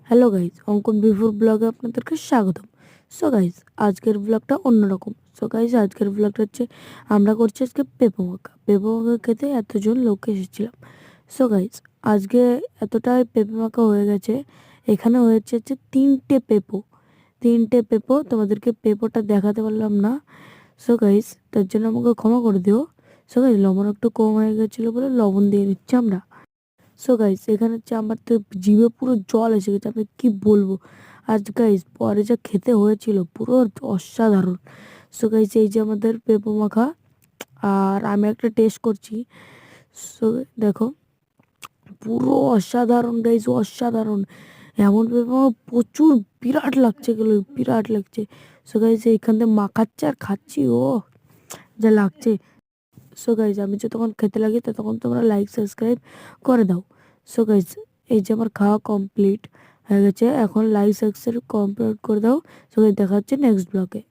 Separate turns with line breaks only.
Hello guys, অঙ্কন before ব্লগে আপনাদেরকে স্বাগতম। সো গাইজ, আজকের ব্লগটা অন্যরকম। সো গাইজ, আজকের ব্লগটা হচ্ছে আমরা করছি আজকে পেঁপো মাখা। পেঁপো মাখা খেতে এতজন লোক এসেছিলাম। সো গাইজ, আজকে এতটাই পেঁপো মাখা হয়ে গেছে। এখানে হচ্ছে 3টে পেঁপো তোমাদেরকে পেঁপোটা দেখাতে পারলাম না। সো গাইজ, তার জন্য আমাকে ক্ষমা করে দিও। সো গাইজ, লবণ একটু কম হয়ে গেছিলো বলে লবণ দিয়ে দিচ্ছি আমরা। সো গাইস, এখানে হচ্ছে আমার তো জিভে পুরো জল এসে গেছে, আমি কি বলবো। আজ গাইস পরে যা খেতে হয়েছিল পুরো অসাধারণ। সো গাইস, এই যে আমাদের পেঁপো মাখা, আর আমি একটা টেস্ট করছি। সো দেখো, পুরো অসাধারণ গাইস, অসাধারণ। এমন পেঁপো মাখা প্রচুর, বিরাট লাগছে, গেল বিরাট লাগছে। সো গাইস, এইখান থেকে মাখাচ্ছে আর খাচ্ছি, ও যা লাগছে। সো গাইজ, আমি যতক্ষণ খেতে লাগি ততক্ষণ তোমরা লাইক সাবস্ক্রাইব করে দাও। সো গাইজ, এই যে আমার খাওয়া কমপ্লিট হয়ে গেছে, এখন লাইক সাবস্ক্রাইব কমপ্লিট করে দাও। সো গাইজ, দেখা হচ্ছে নেক্সট ব্লগে।